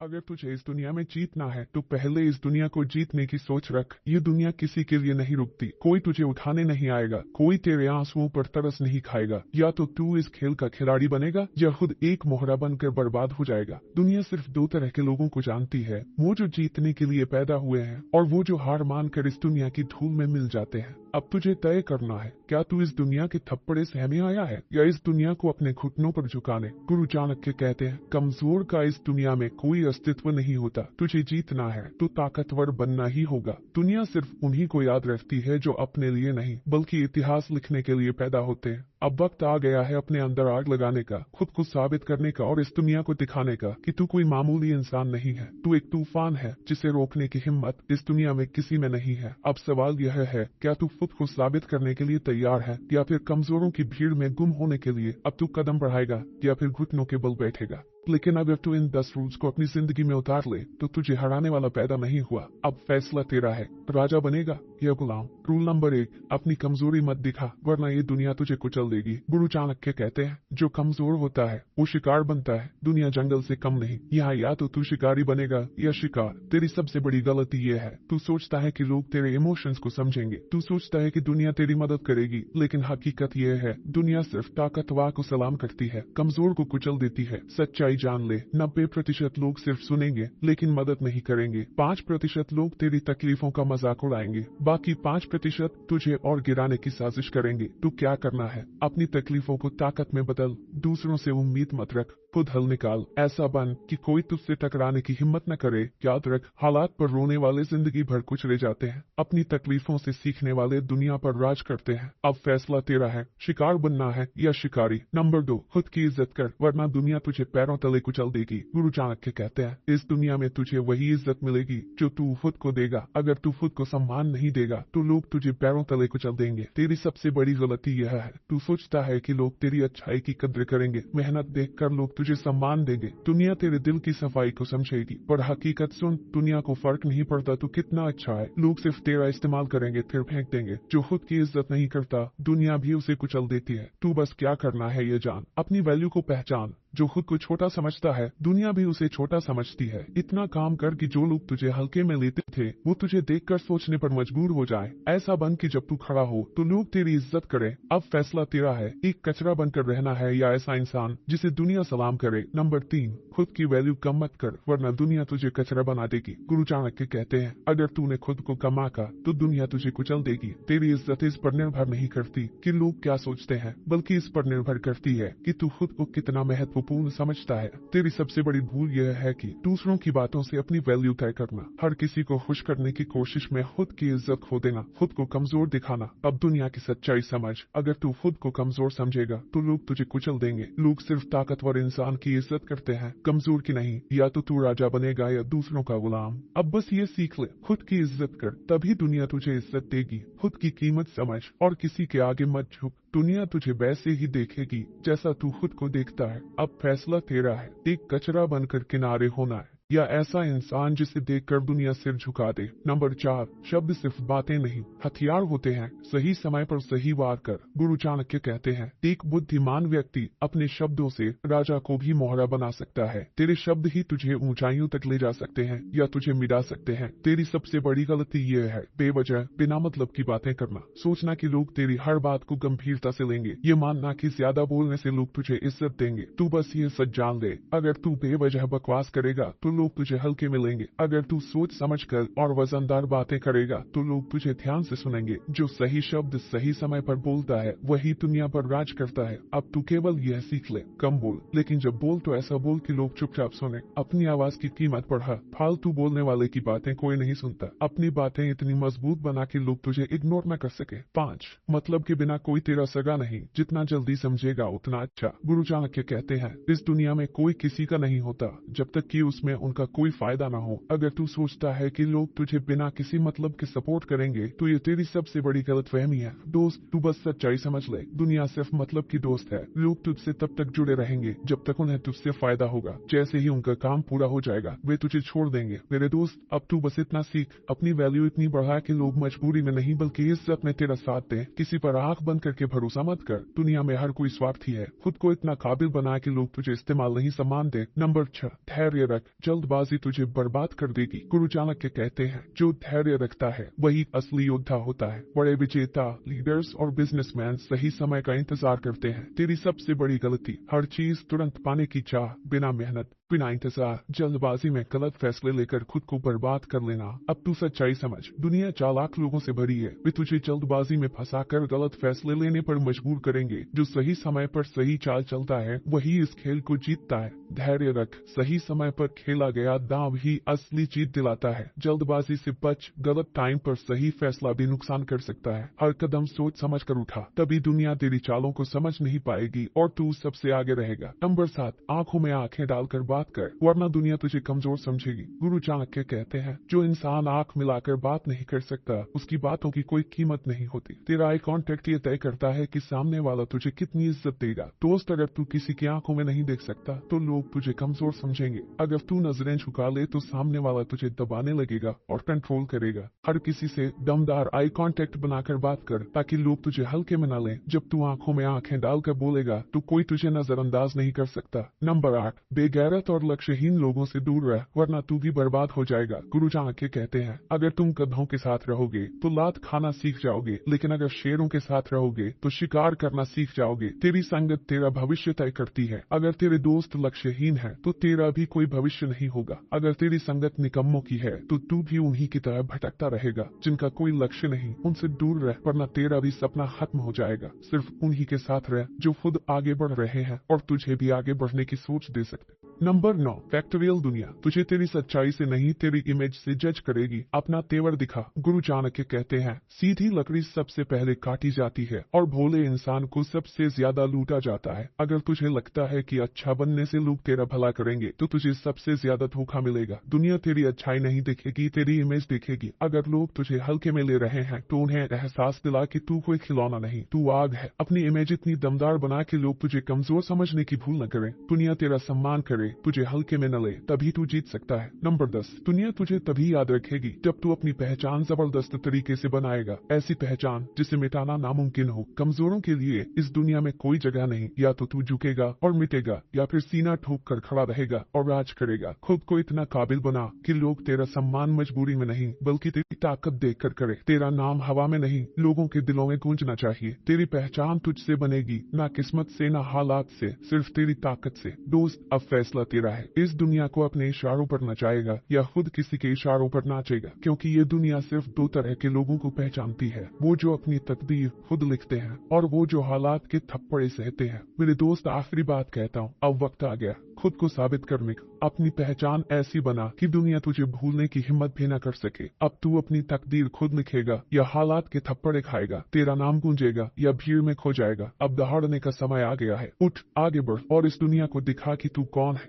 अगर तुझे इस दुनिया में जीतना है तो पहले इस दुनिया को जीतने की सोच रख। ये दुनिया किसी के लिए नहीं रुकती, कोई तुझे उठाने नहीं आएगा, कोई तेरे आंसुओं पर तरस नहीं खाएगा। या तो तू इस खेल का खिलाड़ी बनेगा या खुद एक मोहरा बनकर बर्बाद हो जाएगा। दुनिया सिर्फ दो तरह के लोगों को जानती है, वो जो जीतने के लिए पैदा हुए हैं और वो जो हार मानकर इस दुनिया की धूल में मिल जाते हैं। अब तुझे तय करना है, क्या तू इस दुनिया के थप्पड़े सहने आया है या इस दुनिया को अपने घुटनों पर झुकाने। गुरु चाणक्य कहते हैं, कमजोर का इस दुनिया में कोई अस्तित्व नहीं होता। तुझे जीतना है तो ताकतवर बनना ही होगा। दुनिया सिर्फ उन्हीं को याद रखती है जो अपने लिए नहीं बल्कि इतिहास लिखने के लिए पैदा होते हैं। अब वक्त आ गया है अपने अंदर आग लगाने का, खुद को साबित करने का और इस दुनिया को दिखाने का कि तू कोई मामूली इंसान नहीं है। तू एक तूफान है जिसे रोकने की हिम्मत इस दुनिया में किसी में नहीं है। अब सवाल यह है, क्या तू खुद को साबित करने के लिए तैयार है या फिर कमजोरों की भीड़ में गुम होने के लिए अब तू कदम बढ़ाएगा या फिर घुटनों के बल बैठेगा। लेकिन अगर तू इन 10 रूल्स को अपनी जिंदगी में उतार ले तो तुझे हराने वाला पैदा नहीं हुआ। अब फैसला तेरा है, राजा बनेगा या गुलाम। रूल नंबर 1, अपनी कमजोरी मत दिखा वरना ये दुनिया तुझे कुचल देगी। गुरु चाणक्य कहते हैं, जो कमजोर होता है वो शिकार बनता है, दुनिया जंगल से कम नहीं। यहाँ या तो तू शिकारी बनेगा या शिकार। तेरी सबसे बड़ी गलती ये है, तू सोचता है कि लोग तेरे इमोशंस को समझेंगे, तू सोचता है कि दुनिया तेरी मदद करेगी, लेकिन हकीकत ये है दुनिया सिर्फ ताकतवर को सलाम करती है, कमजोर को कुचल देती है। सच्चाई जान ले, 90% लोग सिर्फ सुनेंगे लेकिन मदद नहीं करेंगे। 5% लोग तेरी तकलीफों का मजाक उड़ाएंगे, बाकी 5% तुझे और गिराने की साजिश करेंगे। तू क्या करना है, अपनी तकलीफों को ताकत में बदल। दूसरों से उम्मीद मत रख, खुद हल निकाल। ऐसा बन कि कोई तुझसे टकराने की हिम्मत न करे। याद रख, हालात पर रोने वाले जिंदगी भर कुचले जाते हैं, अपनी तकलीफों से सीखने वाले दुनिया पर राज करते हैं। अब फैसला तेरा है, शिकार बनना है या शिकारी। नंबर 2, खुद की इज्जत कर वरना दुनिया तुझे पैरों तले कुचल देगी। गुरु चाणक्य कहते हैं, इस दुनिया में तुझे वही इज्जत मिलेगी जो तू खुद को देगा। अगर तू खुद को सम्मान नहीं देगा तो लोग तुझे पैरों तले कुचल देंगे। तेरी सबसे बड़ी गलती यह है, तू सोचता है कि लोग तेरी अच्छाई की कद्र करेंगे, मेहनत देखकर लोग तुझे सम्मान देंगे, दुनिया तेरे दिल की सफाई को समझेगी। पर हकीकत सुन, दुनिया को फर्क नहीं पड़ता तू कितना अच्छा है, लोग सिर्फ तेरा इस्तेमाल करेंगे फिर फेंक देंगे। जो खुद की इज्जत नहीं करता दुनिया भी उसे कुचल देती है। तू बस क्या करना है ये जान, अपनी वैल्यू को पहचान। जो खुद को छोटा समझता है दुनिया भी उसे छोटा समझती है। इतना काम कर कि जो लोग तुझे हल्के में लेते थे वो तुझे देखकर सोचने पर मजबूर हो जाए। ऐसा बन कि जब तू खड़ा हो तो लोग तेरी इज्जत करें। अब फैसला तेरा है, एक कचरा बनकर रहना है या ऐसा इंसान जिसे दुनिया सलाम करे। नंबर 3, खुद की वैल्यू कम मत कर वरना दुनिया तुझे कचरा बना देगी। गुरु चाणक्य कहते हैं, अगर तूने खुद को कम आंका तो दुनिया तुझे कुचल देगी। तेरी इज्जत इस पर निर्भर नहीं करती कि लोग क्या सोचते हैं, बल्कि इस पर निर्भर करती है कि तू खुद को कितना महत्वपूर्ण समझता है। तेरी सबसे बड़ी भूल यह है कि दूसरों की बातों से अपनी वैल्यू तय करना, हर किसी को खुश करने की कोशिश में खुद की इज्जत खो देना, खुद को कमजोर दिखाना। अब दुनिया की सच्चाई समझ, अगर तू खुद को कमजोर समझेगा तो लोग तुझे कुचल देंगे। लोग सिर्फ ताकतवर इंसान की इज्जत करते हैं, कमजोर की नहीं। या तो तू राजा बनेगा या दूसरों का गुलाम। अब बस ये सीख ले, खुद की इज्जत कर तभी दुनिया तुझे इज्जत देगी। खुद की कीमत समझ और किसी के आगे मत झुक, दुनिया तुझे वैसे ही देखेगी जैसा तू खुद को देखता है। अब फैसला तेरा है, एक कचरा बनकर किनारे होना है या ऐसा इंसान जिसे देखकर दुनिया सिर झुका दे। नंबर 4, शब्द सिर्फ बातें नहीं हथियार होते हैं, सही समय पर सही वार कर। गुरु चाणक्य कहते हैं, एक बुद्धिमान व्यक्ति अपने शब्दों से राजा को भी मोहरा बना सकता है। तेरे शब्द ही तुझे ऊंचाइयों तक ले जा सकते हैं या तुझे मिटा सकते हैं। तेरी सबसे बड़ी गलती ये है, बेवजह बिना मतलब की बातें करना, सोचना कि लोग तेरी हर बात को गंभीरता से लेंगे, ये मानना कि ज्यादा बोलने से लोग तुझे इज्जत देंगे। तू बस ये सच जान ले, अगर तू बेवजह बकवास करेगा तो लोग तुझे हल्के में लेंगे। अगर तू सोच समझकर और वजनदार बातें करेगा तो लोग तुझे ध्यान से सुनेंगे। जो सही शब्द सही समय पर बोलता है वही दुनिया पर राज करता है। अब तू केवल यह सीख ले, कम बोल, लेकिन जब बोल तो ऐसा बोल कि लोग चुपचाप सुने। अपनी आवाज की कीमत बढ़ा, फालतू बोलने वाले की बातें कोई नहीं सुनता। अपनी बातें इतनी मजबूत बना कि लोग तुझे इग्नोर न कर सके। 5, मतलब के बिना कोई तेरा सगा नहीं, जितना जल्दी समझेगा उतना अच्छा। गुरु चाणक्य कहते हैं, इस दुनिया में कोई किसी का नहीं होता जब तक कि उसमें उनका कोई फायदा ना हो। अगर तू सोचता है कि लोग तुझे बिना किसी मतलब के सपोर्ट करेंगे तो ये तेरी सबसे बड़ी गलतफहमी है। दोस्त, तू बस सच्चाई समझ ले, दुनिया सिर्फ मतलब की दोस्त है। लोग तुझसे तब तक जुड़े रहेंगे जब तक उन्हें तुझसे फायदा होगा। जैसे ही उनका काम पूरा हो जाएगा वे तुझे छोड़ देंगे। मेरे दोस्त, अब तू बस इतना सीख, अपनी वैल्यू इतनी बढ़ा कि लोग मजबूरी में नहीं बल्कि इज्जत में तेरा साथ दें। किसी पर आंख बंद करके भरोसा मत कर, दुनिया में हर कोई स्वार्थी है। खुद को इतना काबिल बना कि लोग तुझे इस्तेमाल नहीं सम्मान दे। नंबर 6, धैर्य रख, जल्द जल्दबाजी तुझे बर्बाद कर देगी। गुरु चाणक्य कहते हैं, जो धैर्य रखता है वही असली योद्धा होता है। बड़े विजेता, लीडर्स और बिजनेसमैन सही समय का इंतजार करते हैं। तेरी सबसे बड़ी गलती हर चीज तुरंत पाने की चाह, बिना मेहनत, बिना इंतजार, जल्दबाजी में गलत फैसले लेकर खुद को बर्बाद कर लेना। अब तू सच्चाई समझ, दुनिया चालाक लोगों से भरी है। वे तुझे जल्दबाजी में फंसाकर गलत फैसले लेने पर मजबूर करेंगे। जो सही समय पर सही चाल चलता है वही इस खेल को जीतता है। धैर्य रख, सही समय पर खेला गया दांव ही असली जीत दिलाता है। जल्दबाजी से बच, गलत टाइम पर सही फैसला भी नुकसान कर सकता है। हर कदम सोच समझ कर उठा, तभी दुनिया तेरी चालों को समझ नहीं पाएगी और तू सबसे आगे रहेगा। नंबर 7, आंखों में आंखें डालकर बात कर, वरना दुनिया तुझे कमजोर समझेगी। गुरु चाणक्य कहते हैं, जो इंसान आंख मिलाकर बात नहीं कर सकता उसकी बातों की कोई कीमत नहीं होती। तेरा आई कांटेक्ट ये तय करता है कि सामने वाला तुझे कितनी इज्जत देगा। दोस्त, अगर तू किसी की आंखों में नहीं देख सकता तो लोग तुझे कमजोर समझेंगे। अगर तू नजरें झुका ले तो सामने वाला तुझे दबाने लगेगा और कंट्रोल करेगा। हर किसी से दमदार आई कांटेक्ट बनाकर बात कर, ताकि लोग तुझे हल्के में न लें। जब तू आंखों में आंखें डालकर बोलेगा तो कोई तुझे नजरअंदाज नहीं कर सकता। नंबर 8, बेगैरत और लक्ष्यहीन लोगों से दूर रह, वरना तू भी बर्बाद हो जाएगा। गुरु चाणक्य कहते हैं, अगर तुम गधों के साथ रहोगे तो लात खाना सीख जाओगे, लेकिन अगर शेरों के साथ रहोगे तो शिकार करना सीख जाओगे। तेरी संगत तेरा भविष्य तय करती है। अगर तेरे दोस्त लक्ष्यहीन है तो तेरा भी कोई भविष्य नहीं होगा। अगर तेरी संगत निकम्मों की है तो तू भी उन्हीं की तरह भटकता रहेगा। जिनका कोई लक्ष्य नहीं, उनसे दूर रह, वरना तेरा भी सपना खत्म हो जाएगा। सिर्फ उन्हीं के साथ रह जो खुद आगे बढ़ रहे हैं और तुझे भी आगे बढ़ने की सोच दे सकते। नंबर 9, फैक्टोरियल दुनिया तुझे तेरी सच्चाई से नहीं तेरी इमेज से जज करेगी। अपना तेवर दिखा। गुरु चाणक्य कहते हैं, सीधी लकड़ी सबसे पहले काटी जाती है और भोले इंसान को सबसे ज्यादा लूटा जाता है। अगर तुझे लगता है कि अच्छा बनने से लोग तेरा भला करेंगे तो तुझे सबसे ज्यादा धोखा मिलेगा। दुनिया तेरी अच्छाई नहीं देखेगी, तेरी इमेज देखेगी। अगर लोग तुझे हल्के में ले रहे हैं तो उन्हें एहसास दिला कि तू कोई खिलौना नहीं, तू आग है। अपनी इमेज इतनी दमदार बना कि लोग तुझे कमजोर समझने की भूल न करें। दुनिया तेरा सम्मान करे, तुझे हल्के में न ले, तभी तू जीत सकता है। नंबर 10, दुनिया तुझे तभी याद रखेगी जब तू अपनी पहचान जबरदस्त तरीके से बनाएगा। ऐसी पहचान जिसे मिटाना नामुमकिन हो। कमजोरों के लिए इस दुनिया में कोई जगह नहीं। या तो तू झुकेगा और मिटेगा, या फिर सीना ठोक कर खड़ा रहेगा और राज करेगा। खुद को इतना काबिल बना कि लोग तेरा सम्मान मजबूरी में नहीं बल्कि तेरी ताकत देखकर करे। तेरा नाम हवा में नहीं, लोगों के दिलों में गूंजना चाहिए। तेरी पहचान तुझसे बनेगी, ना किस्मत से, ना हालात से, सिर्फ तेरी ताकत से। दोस्त, अब फैसला तेरा है। इस दुनिया को अपने इशारों पर नचाएगा या खुद किसी के इशारों पर नाचेगा, क्योंकि ये दुनिया सिर्फ 2 तरह के लोगों को पहचानती है, वो जो अपनी तकदीर खुद लिखते हैं और वो जो हालात के थप्पड़े सहते हैं। मेरे दोस्त, आखिरी बात कहता हूँ, अब वक्त आ गया खुद को साबित करने का। अपनी पहचान ऐसी बना कि दुनिया तुझे भूलने की हिम्मत भी न कर सके। अब तू अपनी तकदीर खुद लिखेगा या हालात के थप्पड़े खाएगा। तेरा नाम गूंजेगा या भीड़ में खो जाएगा। अब दहाड़ने का समय आ गया है। उठ, आगे बढ़ और इस दुनिया को दिखा कि तू कौन है।